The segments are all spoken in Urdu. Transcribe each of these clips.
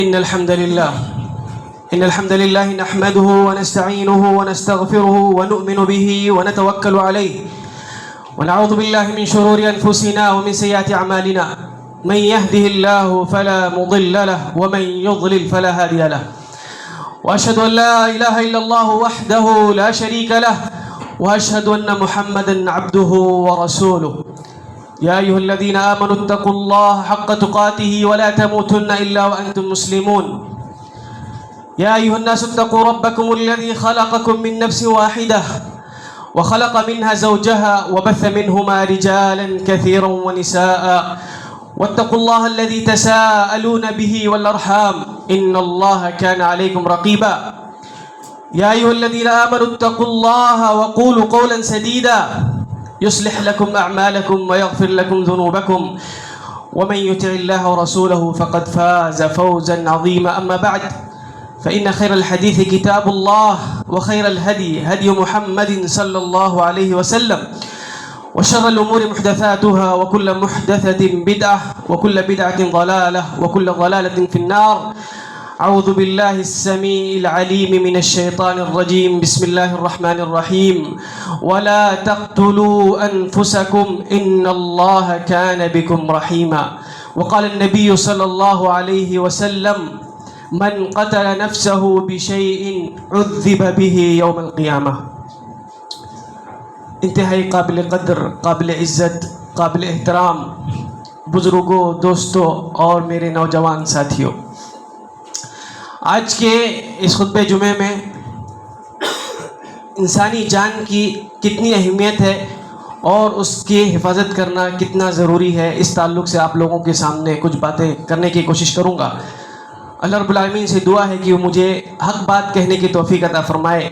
إن الحمد لله نحمده ونستعينه ونستغفره ونؤمن به ونتوكل عليه ونعوذ بالله من شرور أنفسنا ومن سيئات أعمالنا من يهده الله فلا مضل له ومن يضلل فلا هادي له وأشهد أن لا إله إلا الله وحده لا شريك له وأشهد أن محمدا عبده ورسوله يا أيها الذين آمنوا اتقوا الله حق تقاته ولا تموتن إلا وأنتم مسلمون يا أيها الناس اتقوا ربكم الذي خلقكم من نفس واحدة وخلق منها زوجها وبث منهما رجالا كثيرا ونساء واتقوا الله الذي تساءلون به والأرحام إن الله كان عليكم رقيبا يا أيها الذين آمنوا اتقوا الله وقولوا قولا سديدا يصلح لكم أعمالكم ويغفر لكم ذنوبكم ومن يطع الله ورسوله فقد فاز فوزا عظيما أما بعد فإن خير الحديث كتاب الله وخير الهدي هدي محمد صلى الله عليه وسلم وشر الأمور محدثاتها وكل محدثة بدعة وكل بدعة ضلالة وكل ضلالة في النار أعوذ بالله السميع العليم من الشيطان الرجيم بسم الله الرحمن الرحيم ولا تقتلوا أنفسكم إن الله كان بكم رحيما وقال النبي صلى الله عليه وسلم من قتل نفسه بشيء عذب به يوم القيامة. انتہائی قابل قدر، قابل عزت، قابل احترام بزرگوں، دوستوں اور میرے نوجوان ساتھیوں، آج کے اس خطبہ جمعے میں انسانی جان کی کتنی اہمیت ہے اور اس کی حفاظت کرنا کتنا ضروری ہے، اس تعلق سے آپ لوگوں کے سامنے کچھ باتیں کرنے کی کوشش کروں گا۔ اللہ رب العالمین سے دعا ہے کہ وہ مجھے حق بات کہنے کی توفیق عطا فرمائے،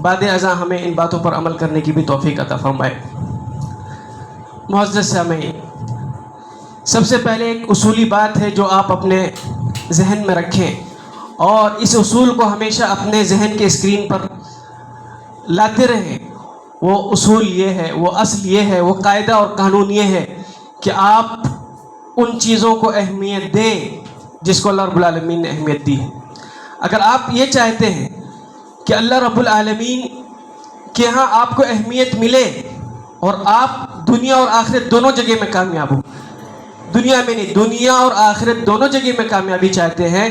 بعد ازاں ہمیں ان باتوں پر عمل کرنے کی بھی توفیق عطا فرمائے۔ معزز سامعین، سب سے پہلے ایک اصولی بات ہے جو آپ اپنے ذہن میں رکھیں اور اس اصول کو ہمیشہ اپنے ذہن کے اسکرین پر لاتے رہیں۔ وہ اصول یہ ہے، وہ اصل یہ ہے، وہ قاعدہ اور قانون یہ ہے کہ آپ ان چیزوں کو اہمیت دیں جس کو اللہ رب العالمین نے اہمیت دی ہے۔ اگر آپ یہ چاہتے ہیں کہ اللہ رب العالمین کے ہاں آپ کو اہمیت ملے اور آپ دنیا اور آخرت دونوں جگہ میں کامیاب ہوں، دنیا میں نہیں، دنیا اور آخرت دونوں جگہ میں کامیابی چاہتے ہیں،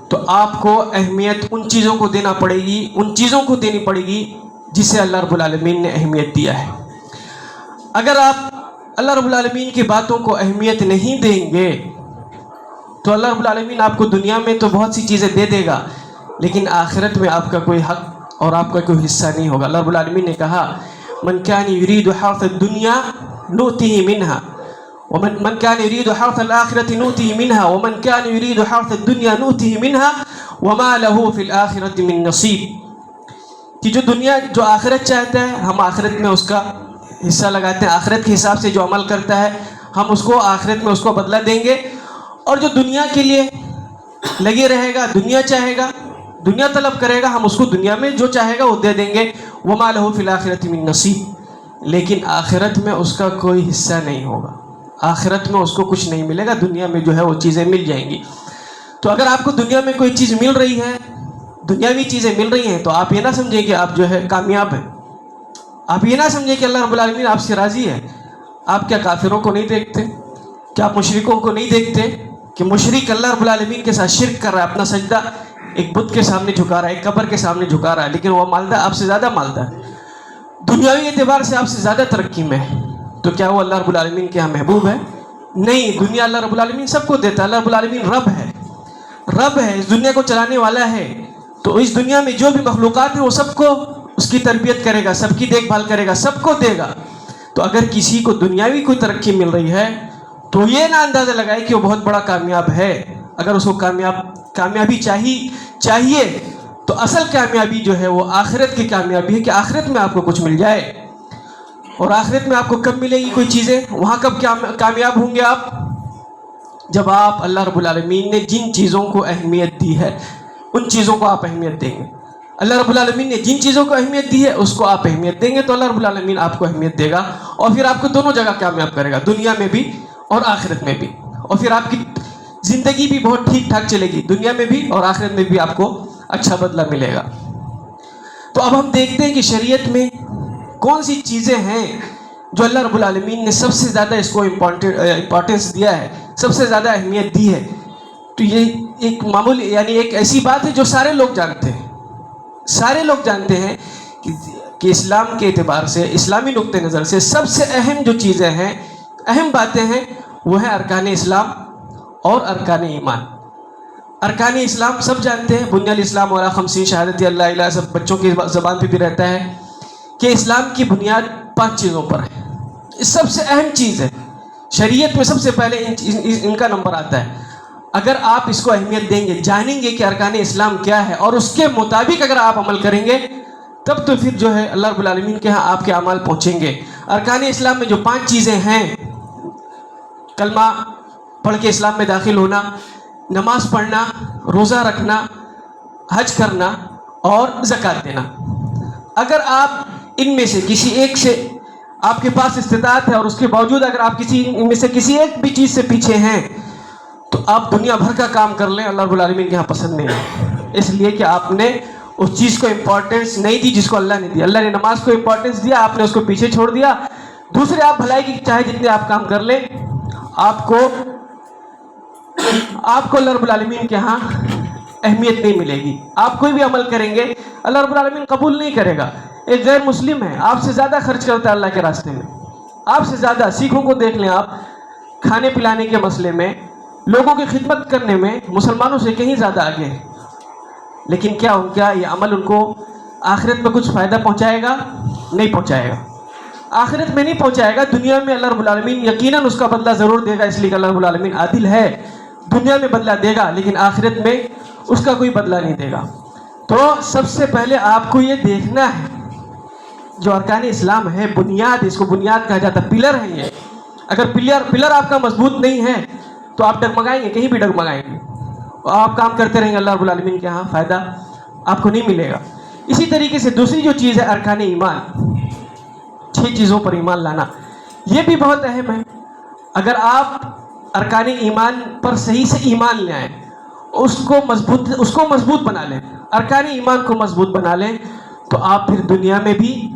تو آپ کو اہمیت ان چیزوں کو دینا پڑے گی، ان چیزوں کو دینی پڑے گی جسے اللہ رب العالمین نے اہمیت دیا ہے۔ اگر آپ اللہ رب العالمین کی باتوں کو اہمیت نہیں دیں گے تو اللہ رب العالمین آپ کو دنیا میں تو بہت سی چیزیں دے دے گا، لیکن آخرت میں آپ کا کوئی حق اور آپ کا کوئی حصہ نہیں ہوگا۔ اللہ رب العالمین نے کہا من كان يريد حرث الدنيا نؤته منها ومن كان يريد حرث الآخرة نؤته منها ومن كان يريد حرث الدنيا نؤته منها وما له في الآخرة من نصيب۔ کہ جو دنیا، جو آخرت چاہتا ہے ہم آخرت میں اس کا حصہ لگاتے ہیں، آخرت کے حساب سے جو عمل کرتا ہے ہم اس کو آخرت میں اس کو بدلہ دیں گے، اور جو دنیا کے لیے لگے رہے گا، دنیا چاہے گا، دنیا طلب کرے گا، ہم اس کو دنیا میں جو چاہے گا وہ دے دیں گے۔ وما له في الآخرة من نصیب، لیکن آخرت میں اس کا کوئی حصہ نہیں ہوگا، آخرت میں اس کو کچھ نہیں ملے گا، دنیا میں جو ہے وہ چیزیں مل جائیں گی۔ تو اگر آپ کو دنیا میں کوئی چیز مل رہی ہے، دنیاوی چیزیں مل رہی ہیں، تو آپ یہ نہ سمجھیں کہ آپ جو ہے کامیاب ہیں، آپ یہ نہ سمجھیں کہ اللہ رب العالمین آپ سے راضی ہے۔ آپ کیا کافروں کو نہیں دیکھتے؟ کیا آپ مشرکوں کو نہیں دیکھتے کہ مشرک اللہ رب العالمین کے ساتھ شرک کر رہا ہے، اپنا سجدہ ایک بت کے سامنے جھکا رہا ہے، ایک قبر کے سامنے جھکا رہا ہے، لیکن وہ مالدہ آپ سے زیادہ مالدہ ہے، دنیاوی اعتبار سے آپ سے زیادہ ترقی میں ہے، تو کیا وہ اللہ رب العالمین کے ہاں محبوب ہے؟ نہیں، دنیا اللہ رب العالمین سب کو دیتا ہے، اللہ رب العالمین رب ہے، رب ہے، اس دنیا کو چلانے والا ہے، تو اس دنیا میں جو بھی مخلوقات ہیں وہ سب کو اس کی تربیت کرے گا، سب کی دیکھ بھال کرے گا، سب کو دے گا۔ تو اگر کسی کو دنیاوی کوئی ترقی مل رہی ہے تو یہ نہ اندازہ لگائے کہ وہ بہت بڑا کامیاب ہے۔ اگر اس کو کامیابی چاہیے تو اصل کامیابی جو ہے وہ آخرت کی کامیابی ہے کہ آخرت میں آپ کو کچھ مل جائے۔ اور آخرت میں آپ کو کب ملے گی کوئی چیزیں؟ وہاں کب کامیاب ہوں گے آپ؟ جب آپ اللہ رب العالمین نے جن چیزوں کو اہمیت دی ہے ان چیزوں کو آپ اہمیت دیں گے۔ اللہ رب العالمین نے جن چیزوں کو اہمیت دی ہے اس کو آپ اہمیت دیں گے تو اللہ رب العالمین آپ کو اہمیت دے گا، اور پھر آپ کو دونوں جگہ کامیاب کرے گا، دنیا میں بھی اور آخرت میں بھی، اور پھر آپ کی زندگی بھی بہت ٹھیک ٹھاک چلے گی، دنیا میں بھی اور آخرت میں بھی آپ کو اچھا بدلہ ملے گا۔ تو اب ہم دیکھتے ہیں کہ شریعت میں کون سی چیزیں ہیں جو اللہ رب العالمین نے سب سے زیادہ اس کو امپورٹنس دیا ہے، سب سے زیادہ اہمیت دی ہے۔ تو یہ ایک معمولی یعنی ایک ایسی بات ہے جو سارے لوگ جانتے ہیں، سارے لوگ جانتے ہیں کہ اسلام کے اعتبار سے، اسلامی نقطہ نظر سے سب سے اہم جو چیزیں ہیں، اہم باتیں ہیں، وہ ہے ارکان اسلام اور ارکان ایمان۔ ارکان اسلام سب جانتے ہیں، بنی الاسلام علی خمسین شہادت اللہ الہ، سب بچوں کی زبان پہ بھی رہتا ہے کہ اسلام کی بنیاد 5 چیزوں پر ہے۔ یہ سب سے اہم چیز ہے، شریعت میں سب سے پہلے ان کا نمبر آتا ہے۔ اگر آپ اس کو اہمیت دیں گے، جانیں گے کہ ارکان اسلام کیا ہے اور اس کے مطابق اگر آپ عمل کریں گے، تب تو پھر جو ہے اللہ رب العالمین کے ہاں آپ کے اعمال پہنچیں گے۔ ارکان اسلام میں جو 5 چیزیں ہیں، کلمہ پڑھ کے اسلام میں داخل ہونا، نماز پڑھنا، روزہ رکھنا، حج کرنا اور زکوٰۃ دینا۔ اگر آپ ان میں سے کسی ایک سے آپ کے پاس استطاعت ہے اور اس کے باوجود اگر آپ ان میں سے کسی ایک بھی چیز سے پیچھے ہیں، تو آپ دنیا بھر کا کام کر لیں، اللہ رب العالمین کے یہاں پسند نہیں ہے، اس لیے کہ آپ نے اس چیز کو امپورٹنس نہیں دی جس کو اللہ نے دی۔ اللہ نے نماز کو امپورٹنس دیا، آپ نے اس کو پیچھے چھوڑ دیا۔ دوسرے آپ بھلائی کی چاہے جتنے آپ کام کر لیں، آپ کو اللہ رب العالمین کے ہاں اہمیت نہیں ملے گی۔ آپ کوئی بھی عمل کریں گے، اللہ رب العالمین قبول نہیں کرے گا۔ ایک غیر مسلم ہے، آپ سے زیادہ خرچ کرتا ہے اللہ کے راستے میں، آپ سے زیادہ۔ سکھوں کو دیکھ لیں آپ، کھانے پلانے کے مسئلے میں، لوگوں کی خدمت کرنے میں مسلمانوں سے کہیں زیادہ آگے ہیں، لیکن کیا ان کا یہ عمل ان کو آخرت میں کچھ فائدہ پہنچائے گا؟ نہیں پہنچائے گا، آخرت میں نہیں پہنچائے گا۔ دنیا میں اللہ رب العالمین یقیناً اس کا بدلہ ضرور دے گا، اس لیے کہ اللہ رب العالمین عادل ہے، دنیا میں بدلہ دے گا لیکن آخرت میں اس کا کوئی بدلہ نہیں دے گا۔ تو سب سے پہلے آپ کو یہ دیکھنا ہے، جو ارکان اسلام ہے، بنیاد، اس کو بنیاد کہا جاتا ہے، پلر ہے یہ۔ اگر پلر آپ کا مضبوط نہیں ہے تو آپ ڈگمگائیں گے، کہیں بھی ڈگمگائیں گے، آپ کام کرتے رہیں گے، اللہ رب العالمین کے ہاں فائدہ آپ کو نہیں ملے گا۔ اسی طریقے سے دوسری جو چیز ہے ارکان ایمان، 6 چیزوں پر ایمان لانا، یہ بھی بہت اہم ہے۔ اگر آپ ارکان ایمان پر صحیح سے ایمان لے آئیں، اس کو مضبوط بنا لیں، ارکان ایمان کو مضبوط بنا لیں، تو آپ پھر دنیا میں بھی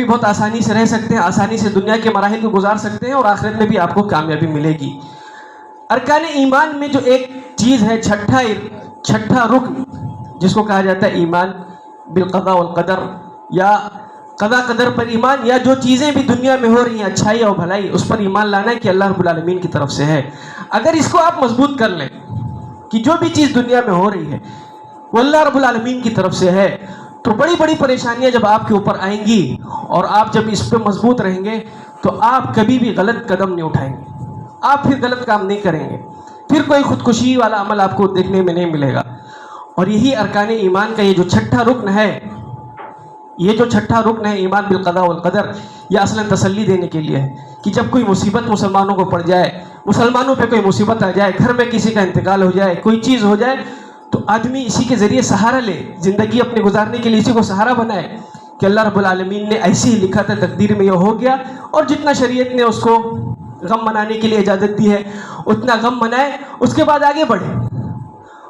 بہت آسانی سے رہ سکتے ہیں، آسانی سے دنیا کے مراحل کو گزار سکتے ہیں، اور آخرت میں بھی آپ کو کامیابی ملے گی۔ ارکان ایمان میں جو ایک چیز ہے، چھٹا رکن، جس کو کہا جاتا ہے ایمان بالقضاء والقدر، یا قضاء قدر پر ایمان، یا جو چیزیں بھی دنیا میں ہو رہی ہیں، اچھائی اور بھلائی، اس پر ایمان لانا ہے کہ اللہ رب العالمین کی طرف سے ہے۔ اگر اس کو آپ مضبوط کر لیں کہ جو بھی چیز دنیا میں ہو رہی ہے وہ اللہ رب العالمین کی طرف سے ہے، تو بڑی بڑی پریشانیاں جب آپ کے اوپر آئیں گی اور آپ جب اس پہ مضبوط رہیں گے تو آپ کبھی بھی غلط قدم نہیں اٹھائیں گے، آپ پھر غلط کام نہیں کریں گے، پھر کوئی خودکشی والا عمل آپ کو دیکھنے میں نہیں ملے گا۔ اور یہی ارکان ایمان کا یہ جو چھٹا رکن ہے، ایمان بالقضاء والقدر، یہ اصلاً تسلی دینے کے لیے ہے کہ جب کوئی مصیبت مسلمانوں کو پڑ جائے، مسلمانوں پہ کوئی مصیبت آ جائے، گھر میں کسی کا انتقال ہو جائے، کوئی چیز ہو جائے، تو آدمی اسی کے ذریعے سہارا لے، زندگی اپنے گزارنے کے لیے اسی کو سہارا بنائے کہ اللہ رب العالمین نے ایسے ہی لکھا تھا، تقدیر میں یہ ہو گیا، اور جتنا شریعت نے اس کو غم منانے کے لیے اجازت دی ہے اتنا غم منائے، اس کے بعد آگے بڑھے۔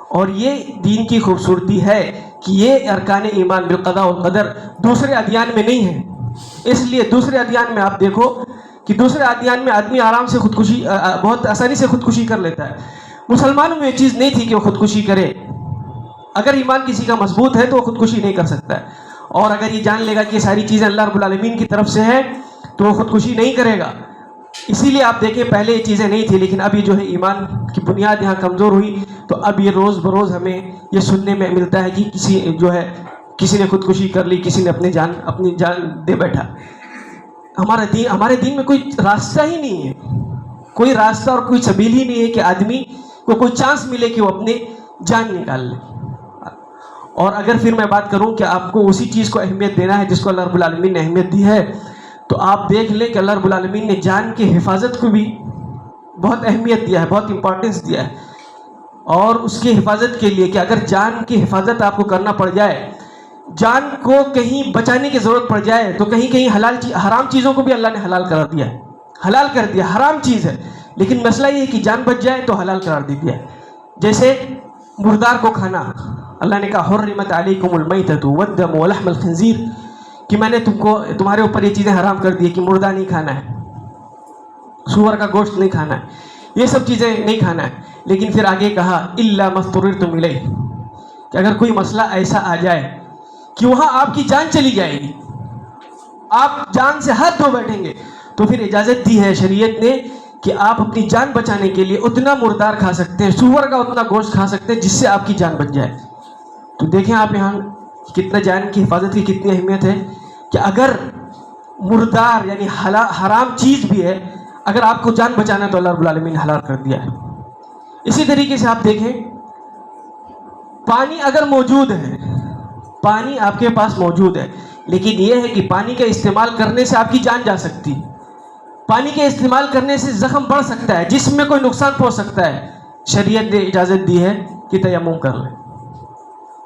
اور یہ دین کی خوبصورتی ہے کہ یہ ارکان ایمان بالقضاء والقدر دوسرے ادیان میں نہیں ہے۔ اس لیے دوسرے ادیان میں آپ دیکھو کہ دوسرے ادیان میں آدمی آرام سے بہت آسانی سے خودکشی کر لیتا ہے، مسلمانوں میں یہ چیز نہیں تھی کہ وہ خودکشی کرے۔ اگر ایمان کسی کا مضبوط ہے تو وہ خودکشی نہیں کر سکتا ہے، اور اگر یہ جان لے گا کہ یہ ساری چیزیں اللہ رب العالمین کی طرف سے ہے تو وہ خودکشی نہیں کرے گا۔ اسی لیے آپ دیکھیں پہلے یہ چیزیں نہیں تھی، لیکن اب یہ جو ہے ایمان کی بنیاد یہاں کمزور ہوئی، تو اب یہ روز بروز ہمیں یہ سننے میں ملتا ہے کہ کسی نے خودکشی کر لی، کسی نے اپنی جان دے بیٹھا۔ ہمارے دین میں کوئی راستہ ہی نہیں ہے، کوئی راستہ اور کوئی سبیل ہی نہیں ہے کہ آدمی کو کوئی چانس ملے کہ وہ اپنی جان نکال لے۔ اور اگر پھر میں بات کروں کہ آپ کو اسی چیز کو اہمیت دینا ہے جس کو اللہ رب العالمین نے اہمیت دی ہے، تو آپ دیکھ لیں کہ اللہ رب العالمین نے جان کی حفاظت کو بھی بہت اہمیت دیا ہے، بہت امپورٹنس دیا ہے۔ اور اس کی حفاظت کے لیے کہ اگر جان کی حفاظت آپ کو کرنا پڑ جائے، جان کو کہیں بچانے کی ضرورت پڑ جائے، تو کہیں حرام چیزوں کو بھی اللہ نے حلال کر دیا، حرام چیز ہے لیکن مسئلہ یہ ہے کہ جان بچ جائے تو حلال قرار دے دیا ہے. جیسے مردار کو کھانا، اللہ نے کہا حرمت علیکم المیتۃ والدم ولحم الخنزیر، کہ میں نے تمہارے اوپر یہ چیزیں حرام کر دی کہ مردہ نہیں کھانا ہے، سور کا گوشت نہیں کھانا ہے، یہ سب چیزیں نہیں کھانا ہے. لیکن پھر آگے کہا الا ما اضطررتم الیہ، کہ اگر کوئی مسئلہ ایسا آ جائے کہ وہاں آپ کی جان چلی جائے گی، آپ جان سے ہاتھ دھو بیٹھیں گے، تو پھر اجازت دی ہے شریعت نے کہ آپ اپنی جان بچانے کے لیے اتنا مردار کھا سکتے ہیں، سور کا اتنا گوشت کھا سکتے ہیں جس سے آپ کی جان بچ جائے. تو دیکھیں آپ یہاں کتنا جان کی حفاظت کی کتنی اہمیت ہے، کہ اگر مردار یعنی حرام چیز بھی ہے، اگر آپ کو جان بچانا ہے تو اللہ رب العالمین نے حلال کر دیا ہے. اسی طریقے سے آپ دیکھیں پانی اگر موجود ہے، پانی آپ کے پاس موجود ہے، لیکن یہ ہے کہ پانی کا استعمال کرنے سے آپ کی جان جا سکتی، پانی کے استعمال کرنے سے زخم بڑھ سکتا ہے، جسم میں کوئی نقصان پہنچ سکتا ہے. شریعت نے اجازت دی ہے کہ تیمم کر لیں.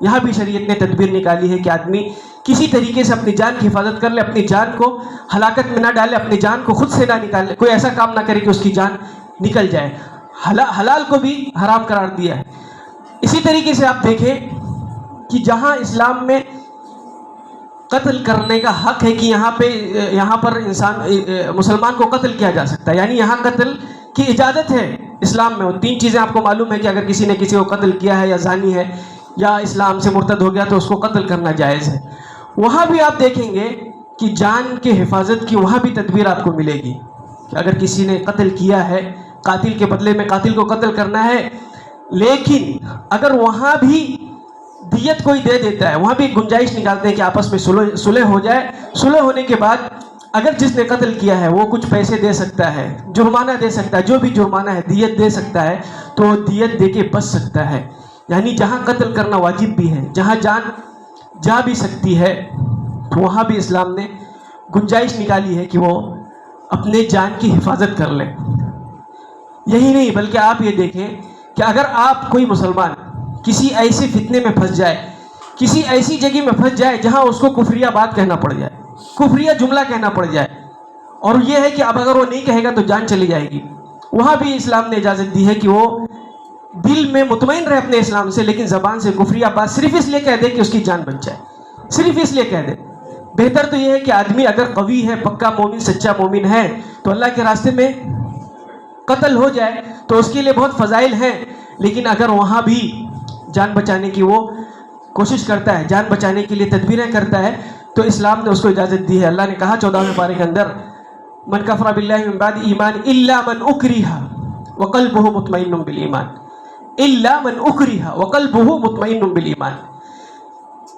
یہاں بھی شریعت نے تدبیر نکالی ہے کہ آدمی کسی طریقے سے اپنی جان کی حفاظت کر لے، اپنی جان کو ہلاکت میں نہ ڈالے، اپنی جان کو خود سے نہ نکالے، کوئی ایسا کام نہ کرے کہ اس کی جان نکل جائے. حلال کو بھی حرام قرار دیا ہے. اسی طریقے سے آپ دیکھیں کہ جہاں اسلام میں قتل کرنے کا حق ہے کہ یہاں پر انسان مسلمان کو قتل کیا جا سکتا ہے، یعنی یہاں قتل کی اجازت ہے اسلام میں. وہ 3 چیزیں آپ کو معلوم ہے کہ اگر کسی نے کسی کو قتل کیا ہے، یا زانی ہے، یا اسلام سے مرتد ہو گیا، تو اس کو قتل کرنا جائز ہے. وہاں بھی آپ دیکھیں گے کہ جان کے حفاظت کی وہاں بھی تدبیر آپ کو ملے گی کہ اگر کسی نے قتل کیا ہے، قاتل کے بدلے میں قاتل کو قتل کرنا ہے، لیکن اگر وہاں بھی دیت کوئی دے دیتا ہے، وہاں بھی ایک گنجائش نکالتے ہیں کہ آپس میں صلح ہو جائے. صلح ہونے کے بعد اگر جس نے قتل کیا ہے وہ کچھ پیسے دے سکتا ہے، جرمانہ دے سکتا ہے، جو بھی جرمانہ ہے دیت دے سکتا ہے، تو وہ دیت دے کے بچ سکتا ہے. یعنی جہاں قتل کرنا واجب بھی ہے، جہاں جان جا بھی سکتی ہے، تو وہاں بھی اسلام نے گنجائش نکالی ہے کہ وہ اپنے جان کی حفاظت کر لیں. یہی نہیں بلکہ آپ یہ دیکھیں کہ اگر آپ کوئی مسلمان کسی ایسے فتنے میں پھنس جائے، کسی ایسی جگہ میں پھنس جائے جہاں اس کو کفریہ بات کہنا پڑ جائے، کفریہ جملہ کہنا پڑ جائے، اور یہ ہے کہ اب اگر وہ نہیں کہے گا تو جان چلی جائے گی، وہاں بھی اسلام نے اجازت دی ہے کہ وہ دل میں مطمئن رہے اپنے اسلام سے، لیکن زبان سے کفریہ بات صرف اس لیے کہہ دے کہ اس کی جان بچ جائے، صرف اس لیے کہہ دے. بہتر تو یہ ہے کہ آدمی اگر قوی ہے، پکا مومن، سچا مومن ہے، تو اللہ کے راستے میں قتل ہو جائے تو اس کے لیے بہت فضائل ہیں. لیکن اگر وہاں بھی جان بچانے کی وہ کوشش کرتا ہے، جان بچانے کے لیے تدبیریں کرتا ہے، تو اسلام نے اس کو اجازت دی ہے. اللہ نے کہا 14ویں پارے کے اندر من کفر باللہ من بعد ایمان الا من اکرہ وقلبہ مطمئن بالایمان، الا من اکرہ وقلبہ مطمئن بالایمان،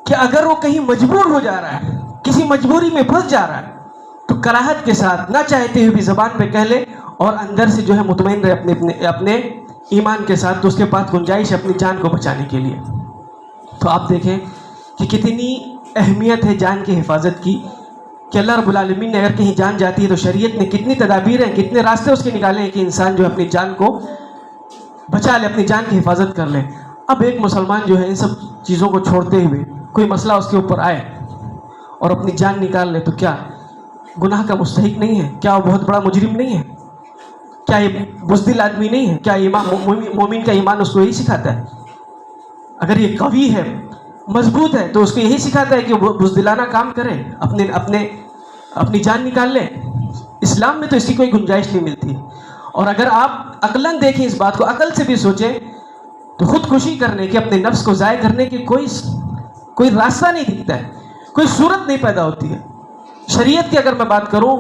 کہ اگر وہ کہیں مجبور ہو جا رہا ہے، کسی مجبوری میں پھنس جا رہا ہے، تو کراہت کے ساتھ نہ چاہتے ہوئے بھی زبان پہ کہہ لے اور اندر سے جو ہے مطمئن رہے اپنے ایمان کے ساتھ، تو اس کے پاس گنجائش ہے اپنی جان کو بچانے کے لیے. تو آپ دیکھیں کہ کتنی اہمیت ہے جان کی حفاظت کی، کہ اللہ رب العالمین نے اگر کہیں جان جاتی ہے تو شریعت نے کتنی تدابیر ہیں، کتنے راستے اس کے نکالے ہیں کہ انسان جو ہے اپنی جان کو بچا لے، اپنی جان کی حفاظت کر لے. اب ایک مسلمان جو ہے ان سب چیزوں کو چھوڑتے ہوئے کوئی مسئلہ اس کے اوپر آئے اور اپنی جان نکال لے، تو کیا گناہ کا مستحق نہیں ہے؟ کیا وہ بہت بڑا مجرم نہیں ہے؟ کیا یہ بزدل آدمی نہیں ہے؟ کیا مومن کا ایمان اس کو یہی سکھاتا ہے؟ اگر یہ قوی ہے، مضبوط ہے، تو اس کو یہی سکھاتا ہے کہ وہ بزدلانہ کام کرے، اپنی جان نکال لے. اسلام میں تو اس کی کوئی گنجائش نہیں ملتی. اور اگر آپ عقلاً دیکھیں اس بات کو، عقل سے بھی سوچیں، تو خودکشی کرنے کے، اپنے نفس کو ضائع کرنے کی کوئی راستہ نہیں دکھتا ہے، کوئی صورت نہیں پیدا ہوتی ہے. شریعت کی اگر میں بات کروں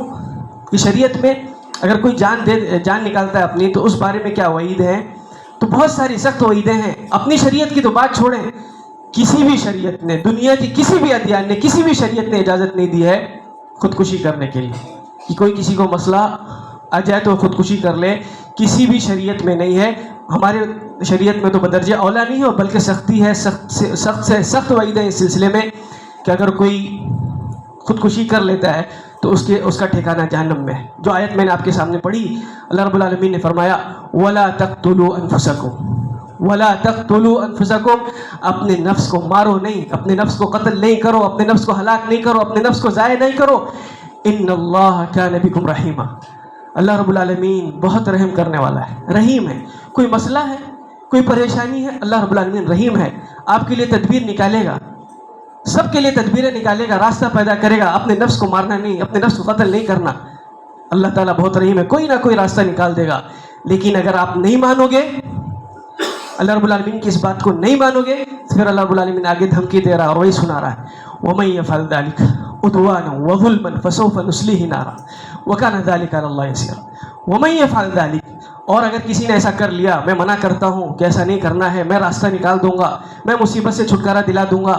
کہ شریعت میں اگر کوئی جان نکالتا ہے اپنی، تو اس بارے میں کیا وعید ہے؟ تو بہت ساری سخت وعیدیں ہیں. اپنی شریعت کی تو بات چھوڑیں، کسی بھی شریعت نے، دنیا کی کسی بھی ادیان نے، کسی بھی شریعت نے اجازت نہیں دی ہے خودکشی کرنے کے لیے، کہ کوئی کسی کو مسئلہ آ جائے تو خودکشی کر لے. کسی بھی شریعت میں نہیں ہے. ہمارے شریعت میں تو بدرجہ اولا نہیں ہے، بلکہ سختی ہے، سخت سے سخت وعید ہے اس سلسلے میں کہ اگر کوئی خودکشی کر لیتا ہے تو اس کا ٹھکانہ جہنم میں ہے. جو آیت میں نے آپ کے سامنے پڑھی، اللہ رب العالمین نے فرمایا وَلَا تَقْتُلُوا أَنفُسَكُمْ وَلَا تَقْتُلُوا أَنفُسَكُمْ، اپنے نفس کو مارو نہیں، اپنے نفس کو قتل نہیں کرو، اپنے نفس کو ہلاک نہیں کرو، اپنے نفس کو ضائع نہیں کرو. إِنَّ اللَّهَ كَانَ بِكُمْ رَحِيمًا، اللہ رب العالمین بہت رحم کرنے والا ہے، رحیم ہے. کوئی مسئلہ ہے، کوئی پریشانی ہے، اللہ رب العالمین رحیم ہے، آپ کے لیے تدبیر نکالے گا، سب کے لیے تدبیریں نکالے گا، راستہ پیدا کرے گا. اپنے نفس کو مارنا نہیں، اپنے نفس کو قتل نہیں کرنا. اللہ تعالیٰ بہت رحیم ہے، کوئی نہ کوئی راستہ نکال دے گا. لیکن اگر آپ نہیں مانو گے، اللہ رب العالمین کی اس بات کو نہیں مانو گے، پھر اللہ رب العالمین آگے دھمکی دے رہا ہے اور وہی سنا رہا ہے وَمَن يَفْعَلْ ذَلِكَ عُدْوَانًا وَظُلْمًا فَسَوْفَ نُصْلِيهِ نَارًا وَكَانَ ذَلِكَ عَلَى اللَّهِ يَسِيرًا. وَمَن يَفْعَلْ ذَلِكَ، اور اگر کسی نے ایسا کر لیا، میں منع کرتا ہوں کہ ایسا نہیں کرنا ہے، میں راستہ نکال دوں گا، میں مصیبت سے چھٹکارا دلا دوں گا.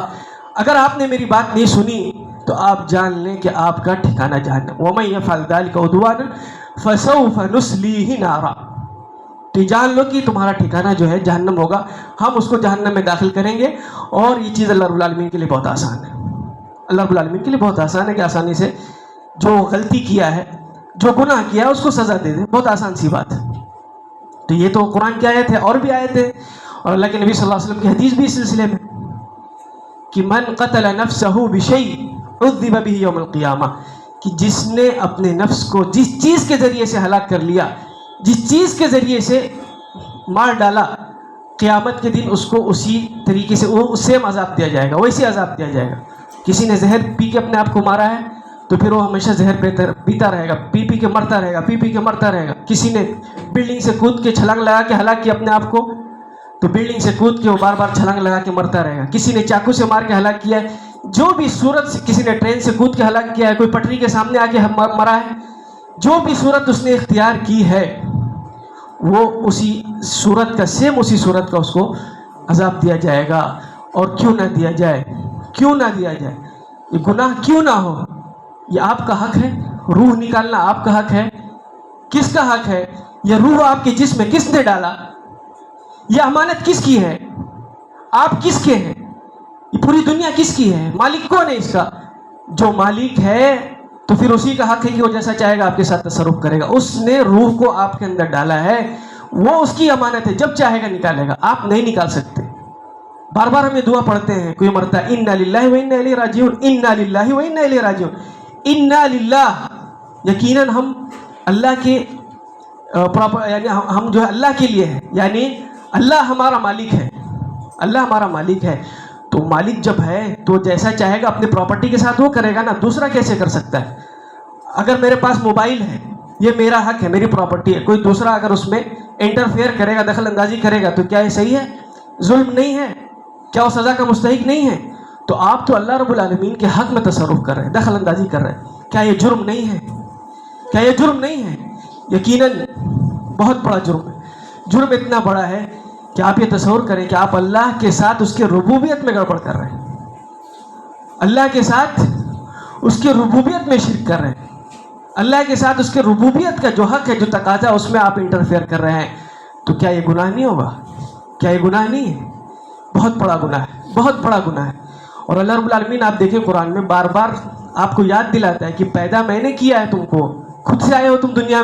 اگر آپ نے میری بات نہیں سنی تو آپ جان لیں کہ آپ کا ٹھکانہ جہنم. وَمَن يَفْعَلْ ذَلِكَ عُدْوَانًا فَسَوْفَ نُصْلِيهِ نَارًا، تو جان لو کہ تمہارا ٹھکانہ جو ہے جہنم ہوگا، ہم اس کو جہنم میں داخل کریں گے. اور یہ چیز اللہ رب العالمین کے لیے بہت آسان ہے. اللہ رب العالمین کے لیے بہت آسان ہے کہ آسانی سے جو غلطی کیا ہے، جو گناہ کیا ہے، اس کو سزا دے دیں. بہت آسان سی بات ہے. تو یہ تو قرآن کی آیت ہے، اور بھی آیت ہے، اور اللہ کے نبی صلی اللہ علیہ وسلم کی حدیث بھی اس سلسلے میں کہ من قتل نفسه بشيء عذب به يوم القیامہ، کہ جس نے اپنے نفس کو جس چیز کے ذریعے سے ہلاک کر لیا، جس چیز کے ذریعے سے مار ڈالا، قیامت کے دن اس کو اسی طریقے سے وہ سیم عذاب دیا جائے گا، ویسے عذاب دیا جائے گا. کسی نے زہر پی کے اپنے آپ کو مارا ہے تو پھر وہ ہمیشہ زہر پیتا رہے گا، پی کے مرتا رہے گا، پی کے مرتا رہے گا. کسی نے بلڈنگ سے کود کے چھلانگ لگا کے ہلاک کیا اپنے آپ کو، تو بلڈنگ سے کود کے وہ بار بار چھلانگ لگا کے مرتا رہے گا. کسی نے چاقو سے مار کے ہلاک کیا ہے، جو بھی صورت سے، کسی نے ٹرین سے کود کے ہلاک کیا ہے، کوئی پٹری کے سامنے آ کے مرا ہے، جو بھی صورت اس نے اختیار کی ہے وہ اسی صورت کا، سیم اسی صورت کا اس کو عذاب دیا جائے گا. اور کیوں نہ دیا جائے، کیوں نہ دیا جائے، یہ گناہ کیوں نہ ہو، یہ آپ کا حق ہے. روح نکالنا آپ کا حق ہے. کس کا حق ہے؟ یہ روح آپ کے جسم میں کس نے ڈالا؟ یہ امانت کس کی ہے؟ آپ کس کے ہیں؟ یہ پوری دنیا کس کی ہے؟ مالک کون ہے اس کا؟ جو مالک ہے تو پھر اسی کا حق ہے کہ وہ جیسا چاہے گا آپ کے ساتھ تصرف کرے گا. اس نے روح کو آپ کے اندر ڈالا ہے، وہ اس کی امانت ہے، جب چاہے گا نکالے گا، آپ نہیں نکال سکتے. بار بار ہم یہ دعا پڑھتے ہیں، کوئی مرتا ہے انا للہ و انا الیہ راجعون، انا للہ و انا الیہ راجعون. انا للہ، یقیناً ہم اللہ کے یعنی ہم جو ہے اللہ کے لیے ہیں، یعنی اللہ ہمارا مالک ہے، اللہ ہمارا مالک ہے. تو مالک جب ہے تو جیسا چاہے گا اپنی پراپرٹی کے ساتھ وہ کرے گا نا. دوسرا کیسے کر سکتا ہے؟ اگر میرے پاس موبائل ہے، یہ میرا حق ہے، میری پراپرٹی ہے، کوئی دوسرا اگر اس میں انٹرفیئر کرے گا، دخل اندازی کرے گا، تو کیا یہ صحیح ہے؟ ظلم نہیں ہے؟ کیا وہ سزا کا مستحق نہیں ہے؟ تو آپ تو اللہ رب العالمین کے حق میں تصرف کر رہے ہیں، دخل اندازی کر رہے ہیں. کیا یہ جرم نہیں ہے؟ کیا یہ جرم نہیں ہے؟ یقیناً بہت بڑا جرم ہے. جرم اتنا بڑا ہے کہ آپ یہ تصور کریں کہ آپ اللہ کے ساتھ اس کے ربوبیت میں گڑبڑ کر رہے ہیں، اللہ کے ساتھ اس کے ربوبیت میں شرک کر رہے ہیں، اللہ کے ساتھ اس کے ربوبیت کا جو حق ہے، جو تقاضا، اس میں آپ انٹرفیئر کر رہے ہیں. تو کیا یہ گناہ نہیں ہوگا؟ کیا یہ گناہ نہیں ہے؟ بہت بڑا گناہ ہے، بہت بڑا گناہ ہے. اور اللہ رب العالمین آپ دیکھیں قرآن میں بار بار آپ کو یاد دلاتا ہے کہ پیدا میں نے کیا ہے تم کو، خود سے آئے ہو تم دنیا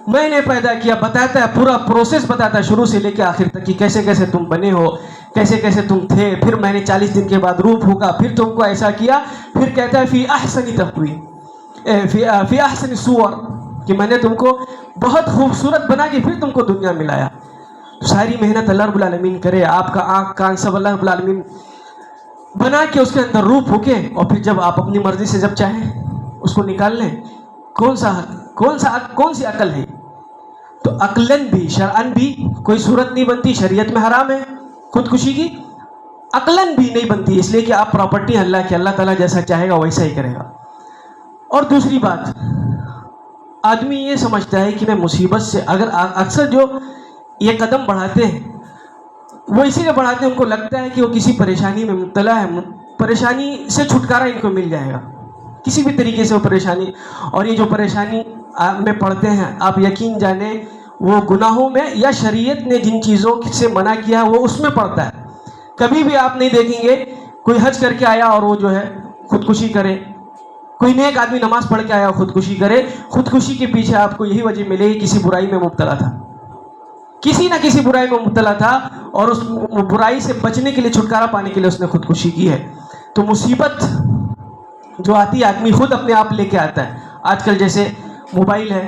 میں نے پیدا کیا. بتاتا ہے، پورا پروسیس بتاتا ہے شروع سے لے کے آخر تک کہ کیسے کیسے تم بنے ہو، کیسے کیسے تم تھے. پھر میں نے 40 دن کے بعد روح پھونکا، پھر تم کو ایسا کیا. پھر کہتا ہے فی احسن تقویم، فی احسن صور، کہ میں نے تم کو بہت خوبصورت بنا کے پھر تم کو دنیا میں لایا. ساری محنت اللہ رب العالمین کرے، آپ کا آنکھ کان سب اللہ رب العالمین بنا کے اس کے اندر روح پھونکے، اور پھر جب آپ اپنی مرضی سے جب چاہیں اس کو نکال لیں. کون سی عقل ہے؟ تو عقلاً بھی شرعاً بھی کوئی صورت نہیں بنتی. شریعت میں حرام ہے خودکشی کی، عقلاً بھی نہیں بنتی، اس لیے کہ آپ پراپرٹی اللہ کی، اللہ تعالیٰ جیسا چاہے گا ویسا ہی کرے گا. اور دوسری بات، آدمی یہ سمجھتا ہے کہ میں مصیبت سے، اگر اکثر جو یہ قدم بڑھاتے ہیں وہ اسی لیے بڑھاتے ہیں، ان کو لگتا ہے کہ وہ کسی پریشانی میں مبتلا ہے، پریشانی سے چھٹکارا ان کو مل جائے گا کسی بھی طریقے سے وہ پریشانی. اور یہ جو پریشانی میں پڑھتے ہیں، آپ یقین جانیں وہ گناہوں میں، یا شریعت نے جن چیزوں سے منع کیا ہے وہ اس میں پڑتا ہے. کبھی بھی آپ نہیں دیکھیں گے کوئی حج کر کے آیا اور وہ جو ہے خودکشی کرے، کوئی نیک آدمی نماز پڑھ کے آیا اور خودکشی کرے. خودکشی کے پیچھے آپ کو یہی وجہ ملے گی، کسی برائی میں مبتلا تھا، کسی نہ کسی برائی میں مبتلا تھا، اور اس برائی سے بچنے کے لیے، چھٹکارا پانے کے لیے اس نے خودکشی کی ہے. تو مصیبت جو آتی ہے آدمی خود اپنے آپ لے کے آتا ہے. آج کل جیسے موبائل ہے،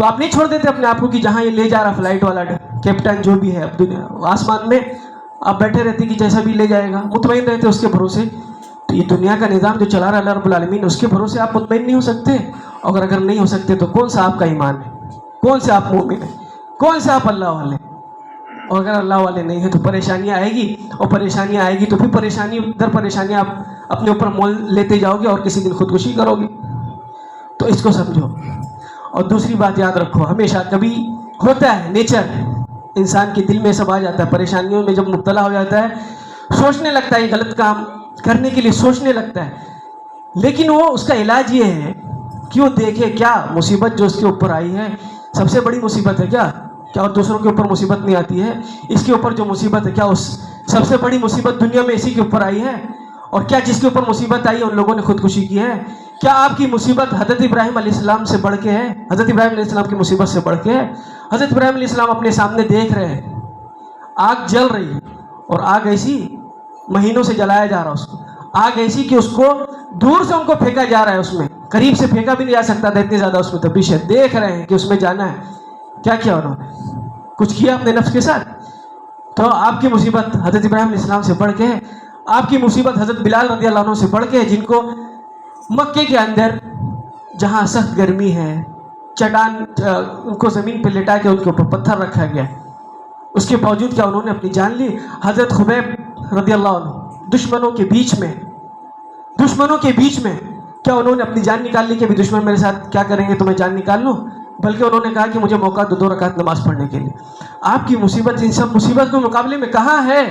تو آپ نہیں چھوڑ دیتے اپنے آپ کو کہ جہاں یہ لے جا رہا فلائٹ والا کیپٹن جو بھی ہے اب دنیا آسمان میں، آپ بیٹھے رہتے کہ جیسا بھی لے جائے گا، مطمئن رہتے اس کے بھروسے. تو یہ دنیا کا نظام جو چلا رہا ہے اللہ رب العالمین، اس کے بھروسے آپ مطمئن نہیں ہو سکتے. اور اگر نہیں ہو سکتے تو کون سا آپ کا ایمان ہے، کون سے آپ مومن ہیں، کون سے آپ اللہ والے. اور اگر اللہ والے نہیں ہیں تو پریشانیاں آئے گی، اور پریشانیاں آئے گی تو پھر پریشانی در پریشانیاں آپ اپنے اوپر مول لیتے جاؤ گے اور کسی دن خودکشی کرو گے. تو اس کو سمجھو. اور دوسری بات یاد رکھو، ہمیشہ کبھی ہوتا ہے نیچر انسان کے دل میں سب آ جاتا ہے، پریشانیوں میں جب مبتلا ہو جاتا ہے سوچنے لگتا ہے، یہ غلط کام کرنے کے لیے سوچنے لگتا ہے. لیکن وہ اس کا علاج یہ ہے کہ وہ دیکھے کیا مصیبت جو اس کے اوپر آئی ہے سب سے بڑی مصیبت ہے کیا اور دوسروں کے اوپر مصیبت نہیں آتی ہے. اس کے اوپر جو مصیبت ہے کیا اس سب سے بڑی مصیبت دنیا میں اسی کے اوپر آئی ہے. اور کیا جس کے اوپر مصیبت آئی ان لوگوں نے خودکشی کی ہے؟ کیا آپ کی مصیبت حضرت ابراہیم علیہ السلام سے بڑھ کے ہے؟ حضرت ابراہیم علیہ السلام کی مصیبت سے بڑھ کے ہے؟ حضرت ابراہیم علیہ السلام اپنے سامنے دیکھ رہے ہیں آگ جل رہی ہے، اور آگ ایسی مہینوں سے جلایا جا رہا اس کو، آگ ایسی کہ اس کو دور سے ان کو پھینکا جا رہا ہے، اس میں قریب سے پھینکا بھی نہیں جا سکتا تھا، اتنی زیادہ اس میں تپش ہے. دیکھ رہے ہیں کہ اس میں جانا ہے. کیا کیا انہوں نے؟ کچھ کیا اپنے نفس کے ساتھ؟ تو آپ کی مصیبت حضرت ابراہیم علیہ السلام سے بڑھ کے ہے. آپ کی مصیبت حضرت بلال رضی اللہ عنہ سے بڑھ کے ہے، جن کو مکے کے اندر جہاں سخت گرمی ہے چٹان ان کو زمین پہ لٹا کے ان کے اوپر پتھر رکھا گیا، اس کے باوجود کیا انہوں نے اپنی جان لی. حضرت خبیب رضی اللہ عنہ دشمنوں کے بیچ میں کیا انہوں نے اپنی جان نکال لی کہ دشمن میرے ساتھ کیا کریں گے تو میں جان نکال لوں؟ بلکہ انہوں نے کہا کہ مجھے موقع دو 2 رکعت نماز پڑھنے کے لیے. آپ کی مصیبت ان سب مصیبت کے مقابلے میں کہاں ہے؟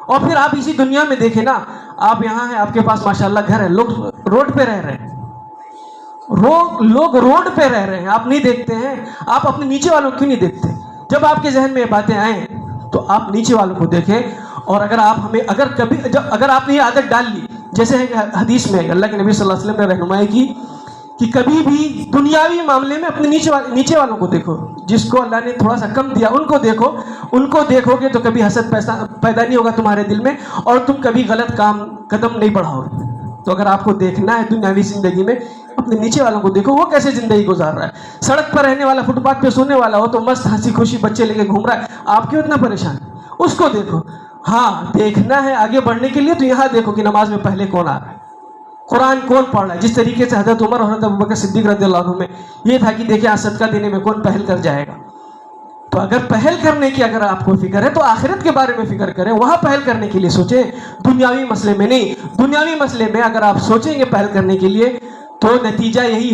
اور پھر آپ اسی دنیا میں دیکھیں نا، آپ یہاں ہیں، آپ کے پاس ماشاءاللہ گھر ہے، لوگ روڈ پہ رہ رہے ہیں، لوگ روڈ پہ رہ رہے ہیں، آپ نہیں دیکھتے ہیں. آپ اپنے نیچے والوں کیوں نہیں دیکھتے؟ جب آپ کے ذہن میں یہ باتیں آئیں تو آپ نیچے والوں کو دیکھیں. اور اگر آپ نے یہ عادت ڈال لی، جیسے حدیث میں اللہ کے نبی صلی اللہ علیہ وسلم نے رہنمائی کی کہ کبھی بھی دنیاوی معاملے میں اپنے نیچے والوں کو دیکھو، جس کو اللہ نے تھوڑا سا کم دیا ان کو دیکھو گے تو کبھی حسد پیدا نہیں ہوگا تمہارے دل میں، اور تم کبھی غلط قدم نہیں بڑھاؤ گے. تو اگر آپ کو دیکھنا ہے دنیاوی زندگی میں، اپنے نیچے والوں کو دیکھو، وہ کیسے زندگی گزار رہا ہے. سڑک پر رہنے والا، فٹ پاتھ پہ سونے والا ہو تو مست ہنسی خوشی بچے لے کے گھوم رہا ہے، آپ کیوں اتنا پریشان؟ اس کو دیکھو. ہاں دیکھنا ہے آگے بڑھنے کے لیے تو یہاں دیکھو کہ نماز میں پہلے کون آ رہا ہے، قرآن کون پڑھ رہا ہے. جس طریقے سے حضرت عمر اور حضرت ابوبکر صدیق رضی اللہ عنہ میں یہ تھا کہ دیکھیں صدقہ دینے میں کون پہل کر جائے گا. تو اگر پہل کرنے کی اگر آپ کو فکر ہے تو آخرت کے بارے میں فکر کریں، وہاں پہل کرنے کے لیے سوچیں، دنیاوی مسئلے میں نہیں. دنیاوی مسئلے میں اگر آپ سوچیں گے پہل کرنے کے لیے تو نتیجہ یہی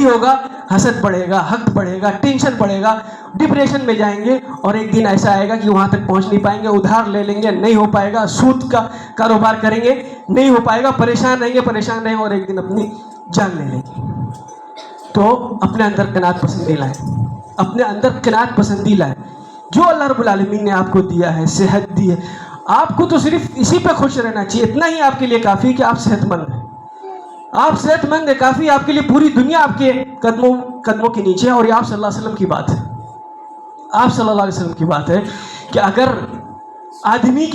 ہوگا، حسد بڑھے گا، حقد بڑھے گا، ٹینشن بڑھے گا، ڈپریشن میں جائیں گے، اور ایک دن ایسا آئے گا کہ وہاں تک پہنچ نہیں پائیں گے، ادھار لے لیں گے نہیں ہو پائے گا، سود کا کاروبار کریں گے نہیں ہو پائے گا، پریشان رہیں گے اور ایک دن اپنی جان لے لیں گے. تو اپنے اندر قناعت پسندی لائیں. جو اللہ رب العالمین نے آپ کو دیا ہے، صحت دی ہے، آپ کو تو صرف اسی پہ خوش رہنا چاہیے. اتنا ہی آپ کے لیے کافی کہ آپ صحت مند ہیں، آپ صحت مند ہیں، کافی آپ کے لیے. پوری دنیا آپ کے قدموں کے نیچے ہے. اور یہ آپ صلی اللہ علیہ وسلم کی بات ہے، آپ صلی اللہ علیہ وسلم کی بات ہے کہ اگر آدمی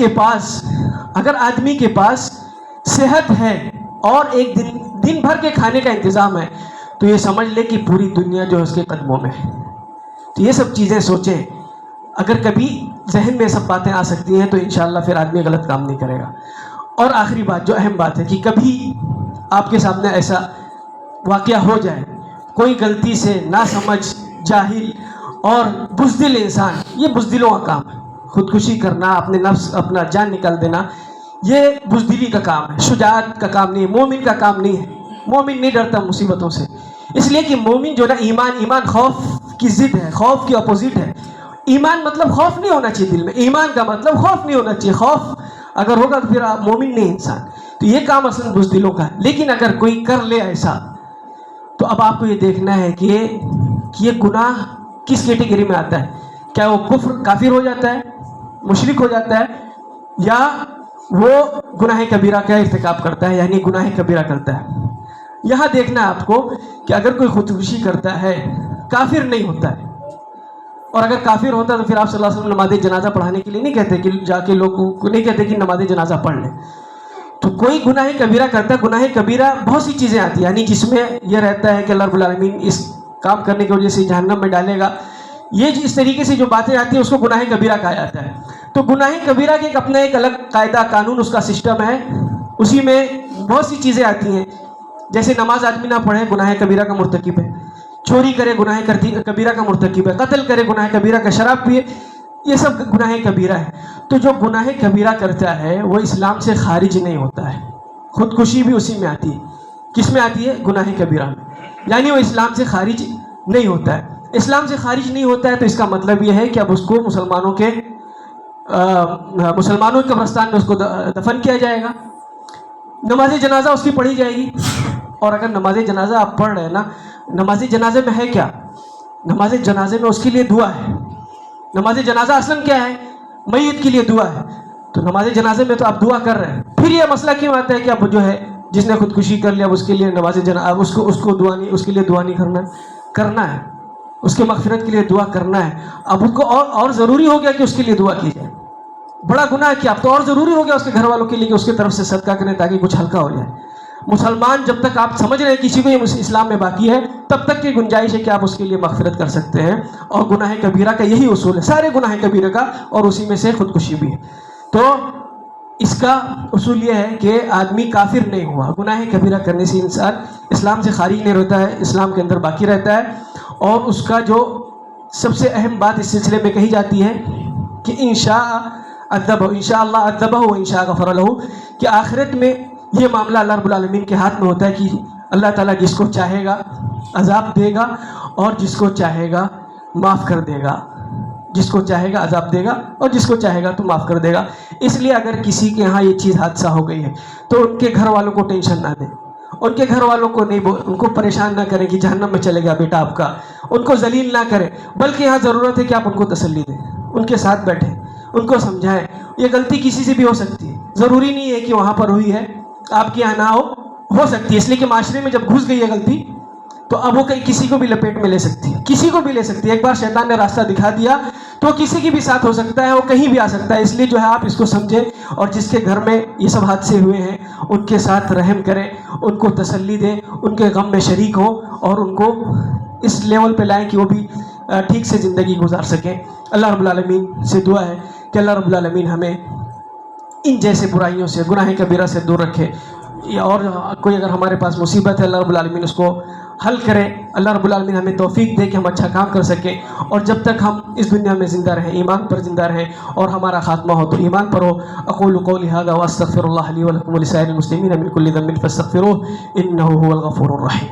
کے پاس صحت ہے اور ایک دن بھر کے کھانے کا انتظام ہے تو یہ سمجھ لے کہ پوری دنیا جو ہے اس کے قدموں میں ہے. تو یہ سب چیزیں سوچیں. اگر کبھی ذہن میں سب باتیں آ سکتی ہیں تو انشاءاللہ پھر آدمی غلط کام نہیں کرے گا. اور آخری بات جو اہم بات ہے کہ کبھی آپ کے سامنے ایسا واقعہ ہو جائے، کوئی غلطی سے ناسمجھ، جاہل اور بزدل انسان، یہ بزدلوں کا کام ہے، خودکشی کرنا، اپنے نفس اپنا جان نکال دینا، یہ بزدلی کا کام ہے، شجاعت کا کام نہیں ہے، مومن کا کام نہیں ہے. مومن نہیں ڈرتا مصیبتوں سے، اس لیے کہ مومن جو نا ایمان خوف کی ضد ہے، خوف کی اپوزٹ ہے. ایمان مطلب خوف نہیں ہونا چاہیے دل میں، ایمان کا مطلب خوف نہیں ہونا چاہیے. خوف اگر ہوگا تو پھر آپ مومن نہیں انسان. تو یہ کام اصل بزدلوں کا ہے. لیکن اگر کوئی کر لے ایسا تو اب آپ کو یہ دیکھنا ہے کہ یہ گناہ کس کیٹیگری میں آتا ہے. کیا وہ کافر ہو جاتا ہے، مشرک ہو جاتا ہے، یا وہ گناہ کبیرہ کا ارتکاب کرتا ہے، یعنی گناہ کبیرہ کرتا ہے. یہاں دیکھنا ہے آپ کو کہ اگر کوئی خودکشی کرتا ہے کافر نہیں ہوتا ہے. اور اگر کافر ہوتا ہے تو پھر آپ صلی اللہ علیہ وسلم نماز جنازہ پڑھانے کے لیے نہیں کہتے کہ جا کے لوگوں کو نہیں کہتے کہ نماز جنازہ پڑھ لیں. تو کوئی گناہ کبیرہ کرتا ہے، گناہ کبیرہ بہت سی چیزیں آتی ہیں، یعنی جس میں یہ رہتا ہے کہ اللہ رب العالمین اس کام کرنے کی وجہ سے جہنم میں ڈالے گا، یہ اس طریقے سے جو باتیں آتی ہیں اس کو گناہ کبیرہ کہا جاتا ہے۔ تو گناہ کبیرہ کے اپنا ایک الگ قاعدہ قانون اس کا سسٹم ہے، اسی میں بہت سی چیزیں آتی ہیں، جیسے نماز آدمی نہ پڑھے گناہ کبیرہ کا مرتکب ہے، چوری کرے گناہ کبیرہ کا مرتکب ہے، قتل کرے گناہ کبیرہ کا، شراب پیے، یہ سب گناہ کبیرہ ہے۔ تو جو گناہ کبیرہ کرتا ہے وہ اسلام سے خارج نہیں ہوتا ہے، خودکشی بھی اسی میں آتی ہے، کس میں آتی ہے؟ گناہ کبیرہ میں، یعنی وہ اسلام سے خارج نہیں ہوتا ہے۔ اسلام سے خارج نہیں ہوتا ہے تو اس کا مطلب یہ ہے کہ اب اس کو مسلمانوں کے قبرستان میں اس کو دفن کیا جائے گا، نماز جنازہ اس کی پڑھی جائے گی۔ اور اگر نماز جنازہ آپ پڑھ رہے ہیں نا، نماز جنازے میں ہے کیا؟ نماز جنازے میں اس کے لیے دعا ہے۔ نماز جنازہ اصلاً کیا ہے؟ میت کے لیے دعا ہے۔ تو نماز جنازے میں تو آپ دعا کر رہے ہیں، پھر یہ مسئلہ کیوں آتا ہے کہ اب جو ہے جس نے خودکشی کر لیا اب اس کے لیے نماز جنازہ اس کے لیے دعا نہیں کرنا ہے، اس کے مغفرت کے لیے دعا کرنا ہے۔ اب اس کو اور ضروری ہو گیا کہ اس کے لیے دعا کی جائے، بڑا گناہ کیا، اب تو اور ضروری ہو گیا اس کے گھر والوں کے لیے کہ اس کی طرف سے صدقہ کریں تاکہ کچھ ہلکا ہو جائے۔ مسلمان جب تک آپ سمجھ رہے ہیں کسی کو یہ اسلام میں باقی ہے، تب تک کی گنجائش ہے کہ آپ اس کے لیے مغفرت کر سکتے ہیں۔ اور گناہ کبیرہ کا یہی اصول ہے، سارے گناہ کبیرہ کا، اور اسی میں سے خودکشی بھی ہے۔ تو اس کا اصول یہ ہے کہ آدمی کافر نہیں ہوا، گناہ کبیرہ کرنے سے انسان اسلام سے خارج نہیں رہتا ہے، اسلام کے اندر باقی رہتا ہے۔ اور اس کا جو سب سے اہم بات اس سلسلے میں کہی جاتی ہے کہ انشاءاللہ عذبہ و انشاء غفر لہ، کہ آخرت میں یہ معاملہ اللہ رب العالمین کے ہاتھ میں ہوتا ہے کہ اللہ تعالیٰ جس کو چاہے گا عذاب دے گا اور جس کو چاہے گا معاف کر دے گا، جس کو چاہے گا عذاب دے گا اور جس کو چاہے گا تو معاف کر دے گا۔ اس لیے اگر کسی کے ہاں یہ چیز حادثہ ہو گئی ہے تو ان کے گھر والوں کو ٹینشن نہ دیں، ان کے گھر والوں کو ان کو پریشان نہ کریں کہ جہنم میں چلے گا بیٹا آپ کا، ان کو ذلیل نہ کریں، بلکہ یہاں ضرورت ہے کہ آپ ان کو تسلی دیں، ان کے ساتھ بیٹھیں، ان کو سمجھائیں۔ یہ غلطی کسی سے بھی ہو سکتی ہے، ضروری نہیں ہے کہ وہاں پر ہوئی ہے آپ کے یہاں نہ ہو سکتی ہے، اس لیے کہ معاشرے میں جب گھس گئی ہے غلطی تو اب وہ کسی کو بھی لپیٹ میں لے سکتی ہے، کسی کو بھی لے سکتی ہے۔ ایک بار شیطان نے راستہ دکھا دیا تو کسی کی بھی ساتھ ہو سکتا ہے، وہ کہیں بھی آ سکتا ہے۔ اس لیے جو ہے آپ اس کو سمجھیں، اور جس کے گھر میں یہ سب حادثے ہوئے ہیں ان کے ساتھ رحم کریں، ان کو تسلی دیں، ان کے غم میں شریک ہوں، اور ان کو اس لیول پہ لائیں کہ وہ بھی ٹھیک سے زندگی گزار سکیں۔ اللہ رب العالمین سے دعا ہے کہ اللہ رب العالمین ہمیں ان جیسے برائیوں سے، گناہ کبیرہ سے دور رکھے، اور کوئی اگر ہمارے پاس مصیبت ہے اللہ رب العالمین اس کو حل کرے، اللہ رب العالمین ہمیں توفیق دے کہ ہم اچھا کام کر سکیں، اور جب تک ہم اس دنیا میں زندہ رہیں، ایمان پر زندہ رہیں، اور ہمارا خاتمہ ہو تو ایمان پر ہو۔ اقول قولی ھذا واستغفر اللہ لی ولکم ولسائر المسلمین من کل ذنب فاستغفروہ انہ ھو الغفور الرحیم۔